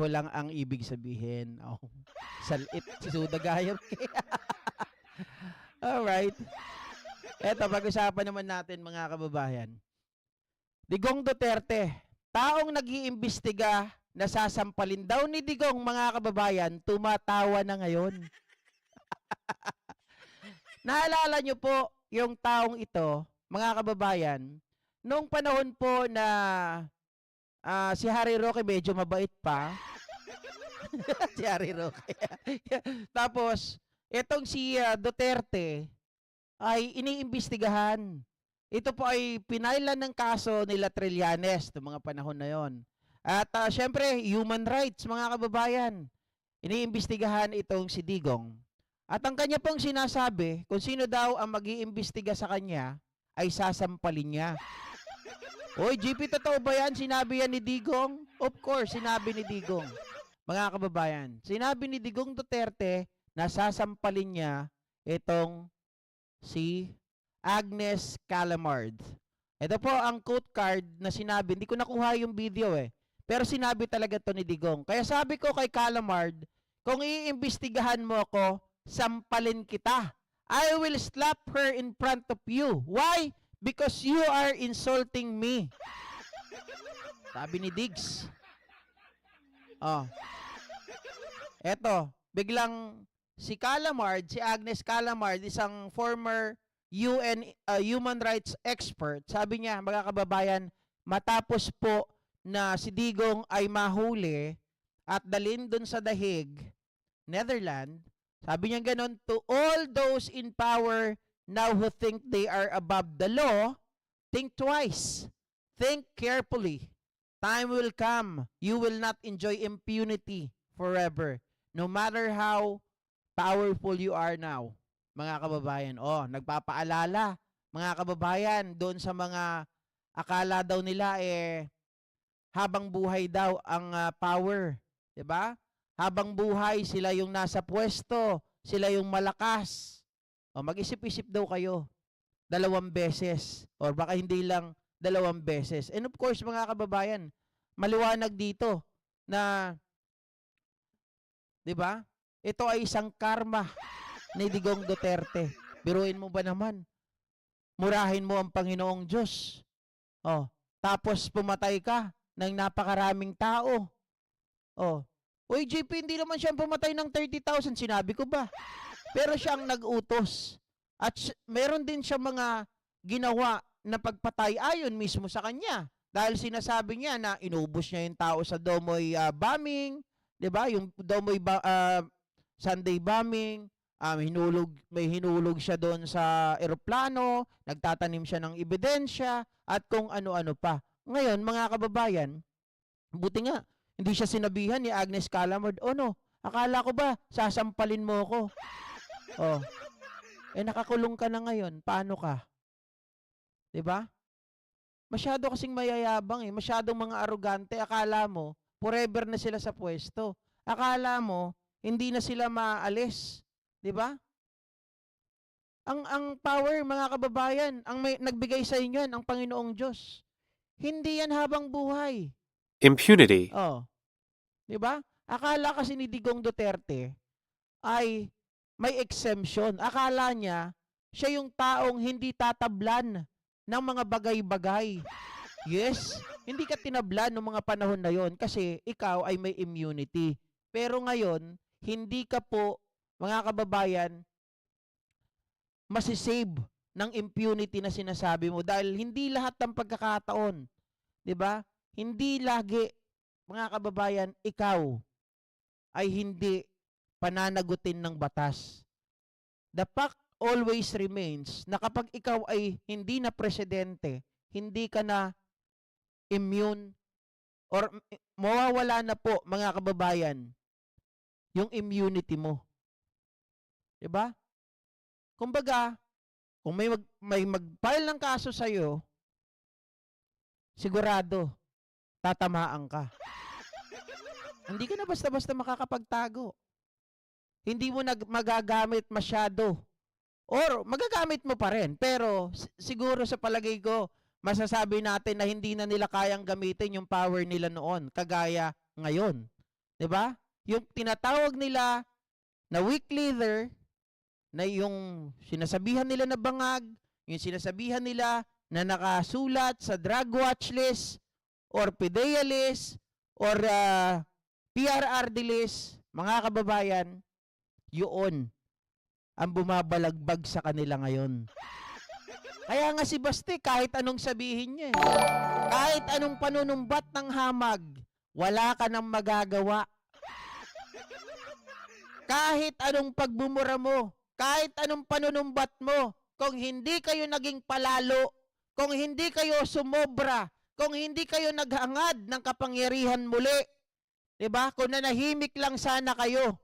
lang ang ibig sabihin. Oh, salit si Suda Gayam. Alright. Eto, pag-usapan naman natin mga kababayan. Digong Duterte, taong nag-iimbestiga na sasampalin daw ni Digong mga kababayan, tumatawa na ngayon. Naalala nyo po yung taong ito, mga kababayan, nung panahon po na si Harry Roque medyo mabait pa. Si Harry Roque. Tapos, etong si Duterte ay iniimbestigahan. Ito po ay pinailan ng kaso nila Trillanes noong mga panahon na yon. At syempre, human rights, mga kababayan. Iniimbestigahan itong si Digong. At ang kanya pong sinasabi, kung sino daw ang mag-iimbestiga sa kanya, ay sasampalin niya. Oy, GP, totoo ba yan? Sinabi yan ni Digong? Of course, sinabi ni Digong. Mga kababayan, sinabi ni Digong Duterte na sasampalin niya itong si Agnes Calamard. Ito po ang quote card na sinabi. Hindi ko nakuha yung video pero sinabi talaga to ni Digong. Kaya sabi ko kay Calamard, kung iimbestigahan mo ako, sampalin kita. I will slap her in front of you. Why? Because you are insulting me. Sabi ni Diggs. Oh. Eto, biglang si Calamard, si Agnes Calamard, isang former UN human rights expert, sabi niya, mga kababayan, matapos po na si Digong ay mahuli at dalhin dun sa dahig, Netherlands, sabi niya ganon, to all those in power now who think they are above the law, think twice. Think carefully. Time will come. You will not enjoy impunity forever. No matter how powerful you are now. Mga kababayan, nagpapaalala, mga kababayan, doon sa mga akala daw nila habang buhay daw ang power, 'di ba? Habang buhay sila yung nasa pwesto, sila yung malakas. Mag-isip-isip daw kayo 2 beses or baka hindi lang 2 beses. And of course, mga kababayan, maliwanag dito na 'di ba? Ito ay isang karma ni Digong Duterte. Biruin mo ba naman? Murahin mo ang Panginoong Diyos. Tapos pumatay ka ng napakaraming tao. Uy, JP, hindi naman siya pumatay ng 30,000. Sinabi ko ba? Pero siya ang nag-utos. At meron din siya mga ginawa na pagpatay ayon mismo sa kanya. Dahil sinasabi niya na inubos niya yung tao sa Domoy bombing, 'di ba? Yung Domoy Sunday bombing, may hinulog siya doon sa eroplano, nagtatanim siya ng ebidensya at kung ano-ano pa. Ngayon, mga kababayan, buti nga hindi siya sinabihan ni Agnes Calamard, akala ko ba sasampalin mo ako? Nakakulong ka na ngayon, paano ka? 'Di ba? Masyado kasing mayayabang masyadong mga arugante, akala mo forever na sila sa pwesto. Akala mo hindi na sila maalis, 'di ba? Ang power, mga kababayan, ang nagbigay sa inyo yan, ang Panginoong Diyos. Hindi yan habang buhay. Impunity. 'Di ba? Akala kasi ni Digong Duterte ay may exemption. Akala niya siya yung taong hindi tatablan ng mga bagay-bagay. Yes, hindi ka tinablan ng mga panahon na yon kasi ikaw ay may immunity. Pero ngayon, hindi ka po, mga kababayan, masisave ng impunity na sinasabi mo dahil hindi lahat ng pagkakataon, 'di ba? Hindi lagi, mga kababayan, ikaw ay hindi pananagutin ng batas. The fact always remains na kapag ikaw ay hindi na presidente, hindi ka na immune or mawawala na po, mga kababayan, yung immunity mo. 'Di ba? Kumbaga, kung may mag-file ng kaso sa iyo, sigurado tatamaan ka. Hindi ka na basta-basta makakapagtago. Hindi mo magagamit masyado. Or magagamit mo pa rin, pero siguro sa palagay ko, masasabi natin na hindi na nila kayang gamitin yung power nila noon, kagaya ngayon. 'Di ba? Yung tinatawag nila na weak leader, na yung sinasabihan nila na bangag, yung sinasabihan nila na nakasulat sa drug watch list or PDEA list or PRRD list, mga kababayan, yun ang bumabalagbag sa kanila ngayon. Kaya nga si Basti, kahit anong sabihin niya, kahit anong panunumbat ng hamag, wala ka nang magagawa. Kahit anong pagbumura mo, kahit anong panunumbat mo, kung hindi kayo naging palalo, kung hindi kayo sumobra, kung hindi kayo naghangad ng kapangyarihan muli, 'di ba? Kung nanahimik lang sana kayo.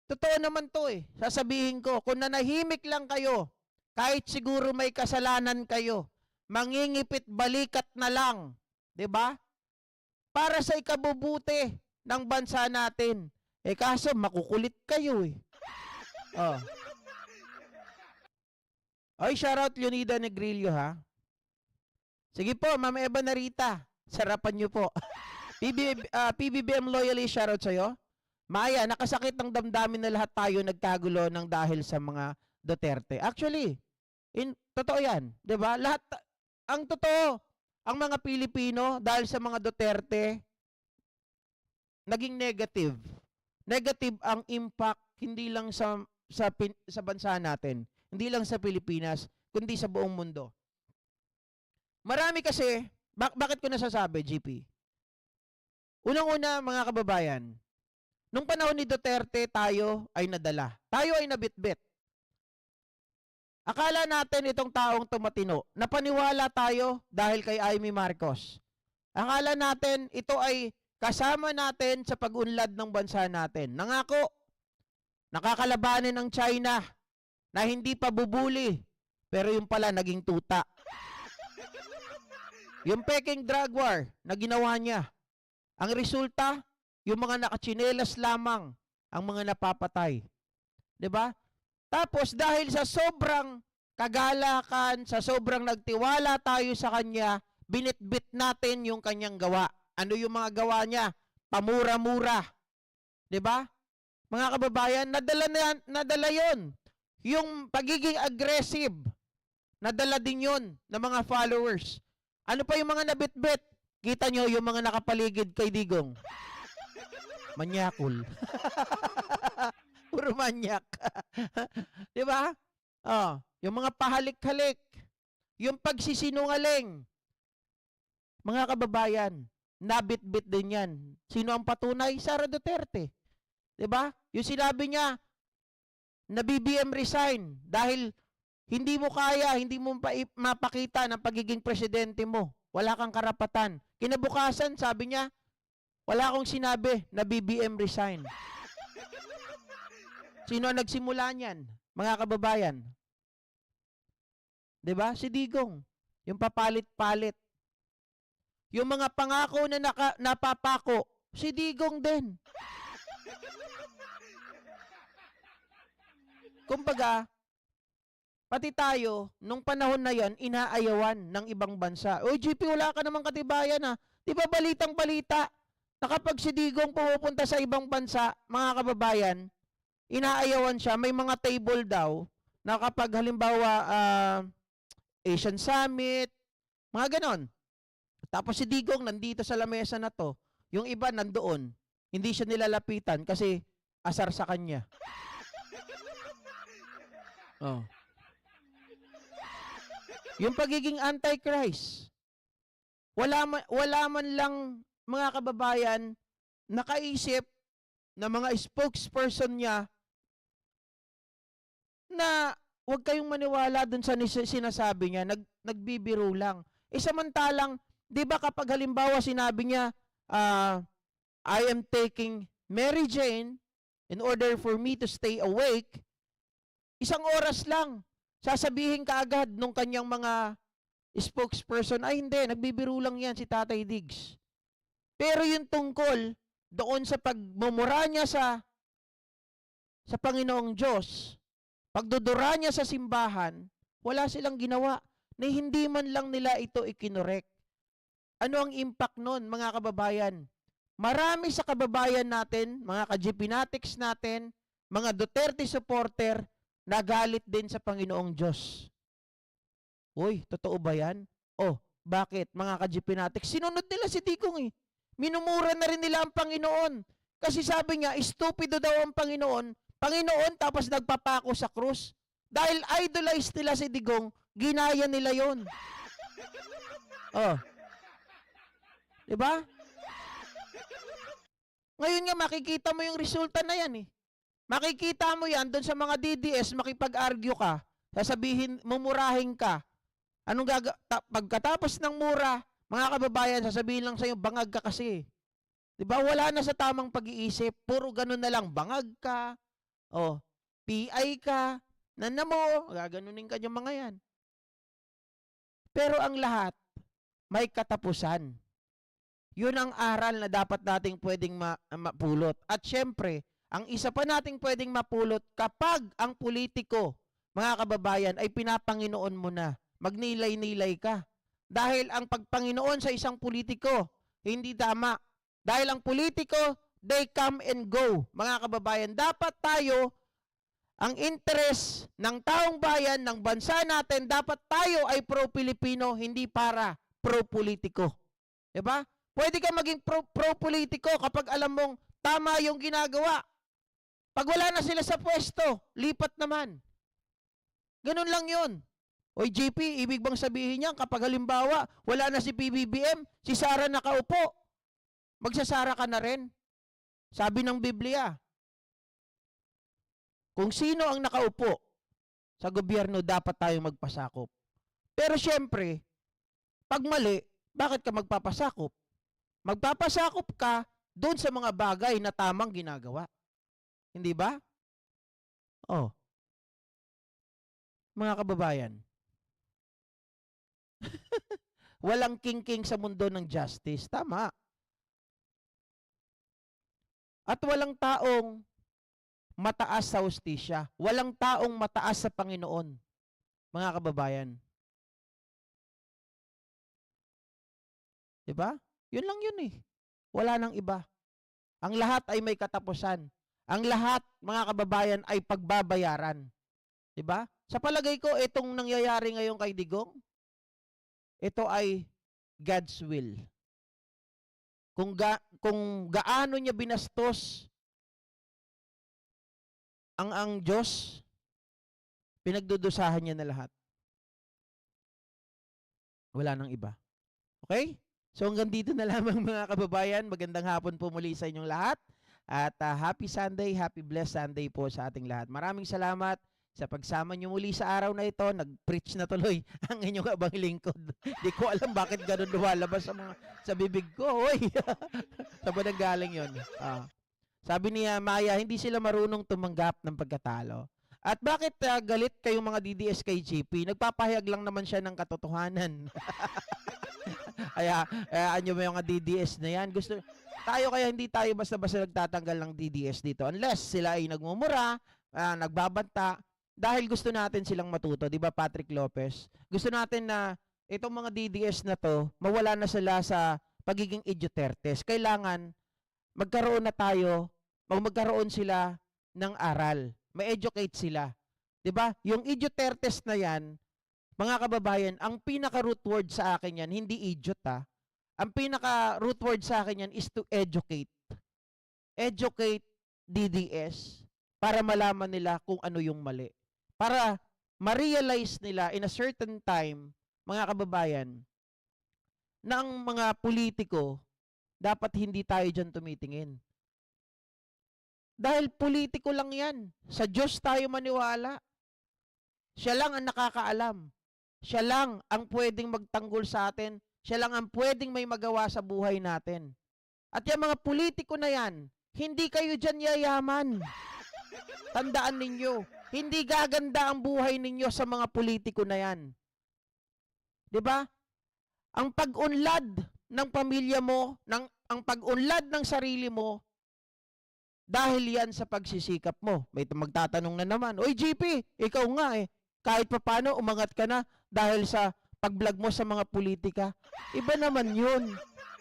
Totoo naman 'to eh. Sasabihin ko, kung nanahimik lang kayo, kahit siguro may kasalanan kayo, mangingipit balikat na lang, 'di ba? Para sa ikabubuti ng bansa natin. Eh kaso makukulit kayo eh. Oh. Ay, shoutout Leonida Negrillo ha. Sige po, Ma'am Eva Narita. Sarapan niyo po. PBBM loyalist, shoutout sa'yo. Maya, nakasakit ng damdamin na lahat tayo nagkagulo ng dahil sa mga Duterte. Actually, totoo yan. 'Di ba? Lahat, ang totoo, ang mga Pilipino dahil sa mga Duterte, naging negative. Negative ang impact hindi lang sa bansa natin, hindi lang sa Pilipinas, kundi sa buong mundo. Marami kasi, bakit ko nasasabi, GP? Unang-una, mga kababayan, nung panahon ni Duterte, tayo ay nadala. Tayo ay nabitbit. Akala natin itong taong tumatino, napaniwala tayo dahil kay Amy Marcos. Akala natin ito ay kasama natin sa pag-unlad ng bansa natin. Nangako, nakakalabanin ng China na hindi pa bubuli, pero yung pala naging tuta. Yung Peking drug war na ginawa niya, ang resulta, yung mga nakachinelas lamang ang mga napapatay. 'Di ba? Tapos dahil sa sobrang kagalakan, sa sobrang nagtiwala tayo sa kanya, binitbit natin yung kanyang gawa. Ano yung mga gawa niya? Pamura-mura. 'Di ba? Mga kababayan, nadala 'yon. Yung pagiging aggressive, nadala din 'yon ng mga followers. Ano pa yung mga nabitbit? Kita nyo yung mga nakapaligid kay Digong. Manyakul. Puro manyak. 'Di ba? Oh, yung mga pahalik-halik, yung pagsisinungaling. Mga kababayan, nabitbit din 'yan. Sino ang patunay? Sara Duterte. 'Di ba? Yung sinabi niya na BBM resign dahil hindi mo kaya, hindi mo mapakita ng pagiging presidente mo. Wala kang karapatan. Kinabukasan, sabi niya, wala akong sinabi na BBM resign. Sino ang nagsimula niyan? Mga kababayan. 'Di ba? Si Digong. Yung papalit-palit. Yung mga pangako na napapako, si Digong din. Kumbaga, pati tayo, nung panahon na yon, inaayawan ng ibang bansa. Oy, GP, wala ka namang katibayan ha. Di ba balitang-balita na kapag si Digong pumupunta sa ibang bansa, mga kababayan, inaayawan siya, may mga table daw, na kapag halimbawa Asian Summit, mga ganon. Tapos si Digong nandito sa lamesa na to, yung iba nandoon, hindi siya nilalapitan kasi asar sa kanya. Oh. Yung pagiging antichrist, wala man lang, mga kababayan, nakaisip na mga spokesperson niya na huwag kayong maniwala dun sa sinasabi niya, nagbibiro lang. Samantalang, di ba kapag halimbawa sinabi niya, I am taking Mary Jane in order for me to stay awake, isang oras lang, sasabihin kaagad nung kanyang mga spokesperson, ay hindi, nagbibiro lang yan si Tatay Diggs. Pero yung tungkol doon sa pagmumura niya sa Panginoong Diyos, pagdudura niya sa simbahan, wala silang ginawa na hindi man lang nila ito ikinorek. Ano ang impact nun, mga kababayan? marami sa kababayan natin, mga ka-GPnatics natin, mga Duterte supporter, nagalit din sa Panginoong Diyos. Uy, totoo ba yan? Oh, bakit? Mga ka-GPnatics, sinunod nila si Digong eh. Minumura na rin nila ang Panginoon. Kasi sabi niya, stupido daw ang Panginoon, tapos nagpapako sa krus. Dahil idolize nila si Digong, ginaya nila yon. Oh. Diba? Ngayon nga makikita mo yung resulta na yan eh. Makikita mo yan doon sa mga DDS, makipag-argue ka, sasabihin, mumurahin ka. Pagkatapos ng mura, mga kababayan, sasabihin lang sa'yo, bangag ka kasi. Diba? Wala na sa tamang pag-iisip. Puro ganun na lang, bangag ka, oh, PI ka, nanamo, gaganunin ka yung mga yan. Pero ang lahat, may katapusan. Yun ang aral na dapat nating pwedeng mapulot. At syempre, ang isa pa nating pwedeng mapulot kapag ang politiko, mga kababayan, ay pinapanginoon mo na, magnilay-nilay ka. Dahil ang pagpanginoon sa isang politiko, hindi tama. Dahil ang politiko, they come and go. Mga kababayan, dapat tayo, ang interest ng taong bayan, ng bansa natin, dapat tayo ay pro-Pilipino, hindi para pro-politiko. Diba? Pwede ka maging pro-politiko kapag alam mong tama yung ginagawa. Pag wala na sila sa pwesto, lipat naman. Ganun lang yun. Oy, JP, ibig bang sabihin niyan kapag halimbawa, wala na si PBBM, si Sara nakaupo, magsasara ka na rin? Sabi ng Biblia, kung sino ang nakaupo sa gobyerno, dapat tayong magpasakop. Pero syempre, pag mali, bakit ka magpapasakop? Magpapasakop ka doon sa mga bagay na tamang ginagawa. Hindi ba? Oh. Mga kababayan, walang king-king sa mundo ng justice. Tama. At walang taong mataas sa hustisya. Walang taong mataas sa Panginoon. Mga kababayan. Diba? Yun lang yun eh. Wala nang iba. Ang lahat ay may katapusan. Ang lahat, mga kababayan, ay pagbabayaran. Diba? Sa palagay ko, itong nangyayari ngayon kay Digong, ito ay God's will. Kung gaano niya binastos ang Diyos, pinagdudusahan niya na lahat. Wala nang iba. Okay? So hanggang dito na lamang mga kababayan. Magandang hapon po muli sa inyong lahat. At happy Sunday, happy blessed Sunday po sa ating lahat. Maraming salamat sa pagsama nyo muli sa araw na ito. Nag-preach na tuloy ang inyong abang lingkod. Di ko alam bakit ganun lumalabas sa bibig ko. Oy. Sa ba nanggaling yun? Sabi niya, Maya, hindi sila marunong tumanggap ng pagkatalo. At bakit galit kayong mga DDS kay GP? Nagpapahayag lang naman siya ng katotohanan. Kaya mo yung mga DDS na yan. Kaya hindi tayo basta-basta nagtatanggal ng DDS dito. Unless sila ay nagmumura, nagbabanta, dahil gusto natin silang matuto. Di ba, Patrick Lopez? Gusto natin na itong mga DDS na to, mawala na sila sa pagiging idiotertes. Kailangan magkaroon sila ng aral. Ma-educate sila. Di ba? Yung idiotertes na yan, mga kababayan, ang pinaka-root word sa akin yan, hindi idiot ha. Ang pinaka-root word sa akin yan is to educate. Educate DDS para malaman nila kung ano yung mali. Para ma-realize nila in a certain time, mga kababayan, na ang mga politiko, dapat hindi tayo dyan tumitingin. Dahil politiko lang yan. Sa Diyos tayo maniwala. Siya lang ang nakakaalam. Siya lang ang pwedeng magtanggol sa atin. Siya lang ang pwedeng may magawa sa buhay natin. At yung mga politiko na yan, hindi kayo dyan yayaman. Tandaan ninyo, hindi gaganda ang buhay ninyo sa mga politiko na yan. 'Di ba? Ang pag-unlad ng pamilya mo, ang pag-unlad ng sarili mo, dahil yan sa pagsisikap mo. May magtatanong na naman, Oy GP, ikaw nga kahit papaano umangat ka na dahil sa pag-vlog mo sa mga politika. Iba naman yun.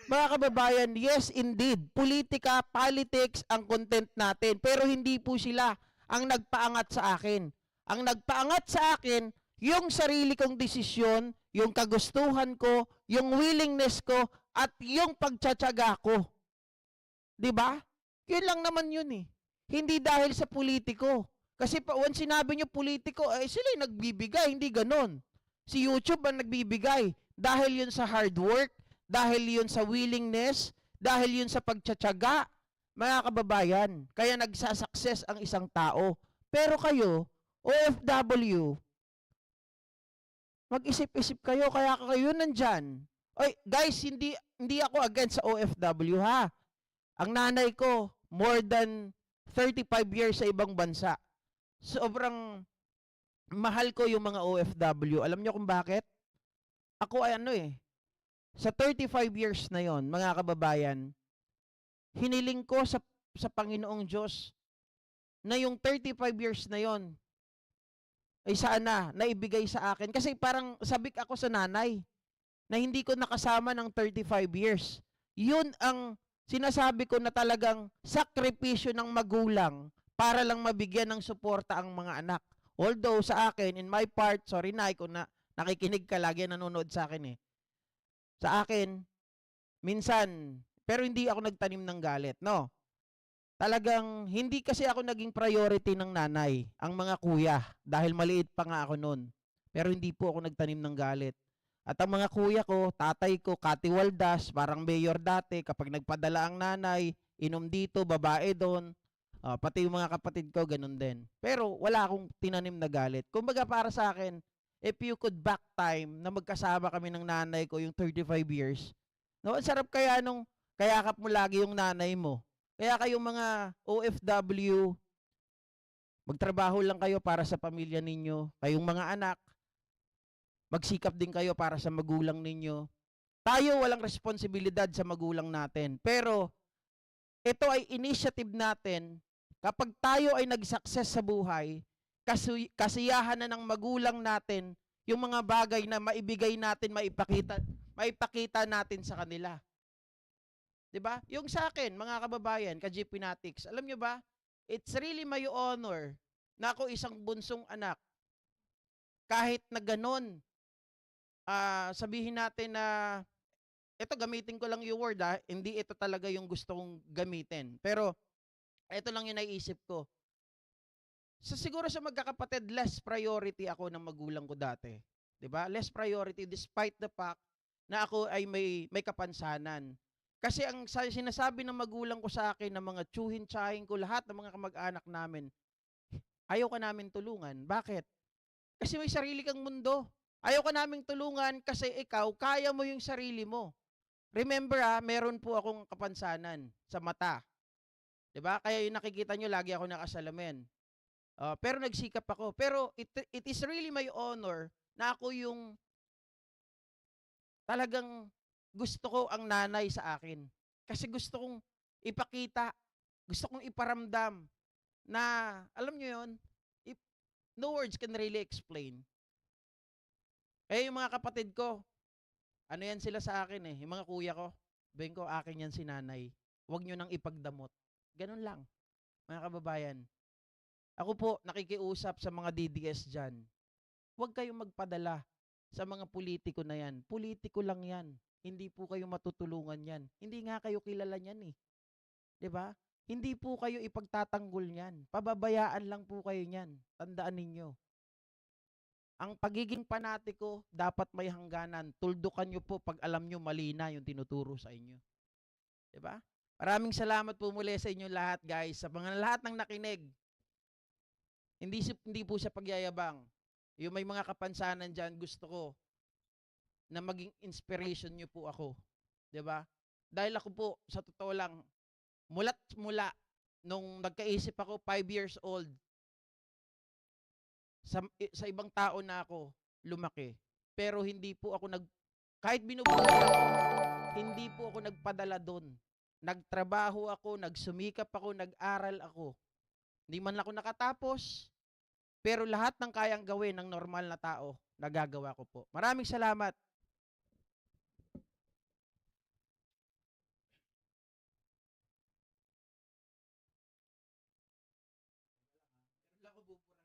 Mga kababayan, yes indeed, politika, politics ang content natin. Pero hindi po sila ang nagpaangat sa akin. Ang nagpaangat sa akin, yung sarili kong desisyon, yung kagustuhan ko, yung willingness ko, at yung pagtsatsaga ko. 'Di ba? Yun lang naman yun eh. Hindi dahil sa politiko. Kasi pa, once sinabi nyo politiko, eh sila yung nagbibigay, hindi ganon. Si YouTube ang nagbibigay. Dahil yun sa hard work, dahil yun sa willingness, dahil yun sa pagtsatsaga, mga kababayan. Kaya nagsasucess ang isang tao. Pero kayo, OFW, mag-isip-isip kayo, kaya kayo nandyan. Oy, guys, hindi ako against sa OFW ha. Ang nanay ko, more than 35 years sa ibang bansa. Sobrang mahal ko yung mga OFW. Alam niyo kung bakit? Ako ay ano eh, sa 35 years na yon, mga kababayan, hiniling ko sa Panginoong Diyos na yung 35 years na yon ay sana naibigay sa akin. Kasi parang sabik ako sa nanay na hindi ko nakasama ng 35 years. Yun ang sinasabi ko na talagang sakripisyo ng magulang para lang mabigyan ng suporta ang mga anak. Although sa akin, in my part, sorry na, kung nakikinig ka lagi, nanonood sa akin eh. Sa akin, minsan, pero hindi ako nagtanim ng galit, no? Talagang hindi kasi ako naging priority ng nanay, ang mga kuya, dahil maliit pa nga ako noon. Pero hindi po ako nagtanim ng galit. At ang mga kuya ko, tatay ko, katiwaldas, parang mayor dati, kapag nagpadala ang nanay, inom dito, babae doon, pati yung mga kapatid ko, ganun din. Pero wala akong tinanim na galit. Kumbaga para sa akin, if you could back time na magkasama kami ng nanay ko yung 35 years, no, ang sarap kaya nung kayakap mo lagi yung nanay mo. Kaya kayong mga OFW, magtrabaho lang kayo para sa pamilya ninyo. Kayong mga anak, magsikap din kayo para sa magulang ninyo. Tayo walang responsibilidad sa magulang natin. Pero ito ay initiative natin kapag tayo ay nag-success sa buhay, kasiyahan na ng magulang natin yung mga bagay na maibigay natin, maipakita natin sa kanila. 'Di ba? Yung sa akin, mga kababayan, ka-GP Natics, alam nyo ba? It's really my honor na ako isang bunsong anak. Kahit na ganon, sabihin natin na ito gamitin ko lang yung word hindi ito talaga yung gusto kong gamitin. Pero ito lang yung naiisip ko. Siguro sa magkakapatid, less priority ako ng magulang ko dati. 'Di ba? Less priority despite the fact na ako ay may kapansanan. Kasi ang sinasabi ng magulang ko sa akin, ng mga tsuhin-tsahin ko, lahat ng mga kamag-anak namin, ayaw ka namin tulungan. Bakit? Kasi may sarili kang mundo. Ayaw ka naming tulungan kasi ikaw, kaya mo yung sarili mo. Remember meron po akong kapansanan sa mata. 'Di ba? Kaya yung nakikita nyo, lagi ako nakasalamin. Pero nagsikap ako. Pero it is really my honor na ako yung talagang gusto ko ang nanay sa akin. Kasi gusto kong ipakita, gusto kong iparamdam na, alam nyo yun, if, no words can really explain. Eh, yung mga kapatid ko, ano yan sila sa akin eh, yung mga kuya ko, sabihin ko, akin yan si nanay. Huwag nyo nang ipagdamot. Ganun lang, mga kababayan. Ako po, nakikiusap sa mga DDS dyan. Huwag kayong magpadala sa mga politiko na yan. Politiko lang yan. Hindi po kayo matutulungan yan. Hindi nga kayo kilala niyan eh. 'Di ba? Hindi po kayo ipagtatanggol niyan. Pababayaan lang po kayo niyan. Tandaan ninyo. Ang pagiging panatiko dapat may hangganan. Tuldukan niyo po pag alam niyo mali na yung tinuturo sa inyo. 'Di ba? Maraming salamat po muli sa inyo lahat, guys. Sa mga lahat ng nakinig. Hindi po sa pagyayabang. Yung may mga kapansanan diyan, gusto ko na maging inspiration niyo po ako. 'Di ba? Dahil ako po, sa totoo lang, mula't mula nung nagkaisip ako 5 years old, sa ibang tao na ako lumaki. Pero hindi po ako kahit binubuhay ako, hindi po ako nagpadala doon. Nagtrabaho ako, nagsumikap ako, nag-aral ako. Hindi man ako nakatapos, pero lahat ng kayang gawin ng normal na tao, nagagawa ko po. Maraming salamat. mabubura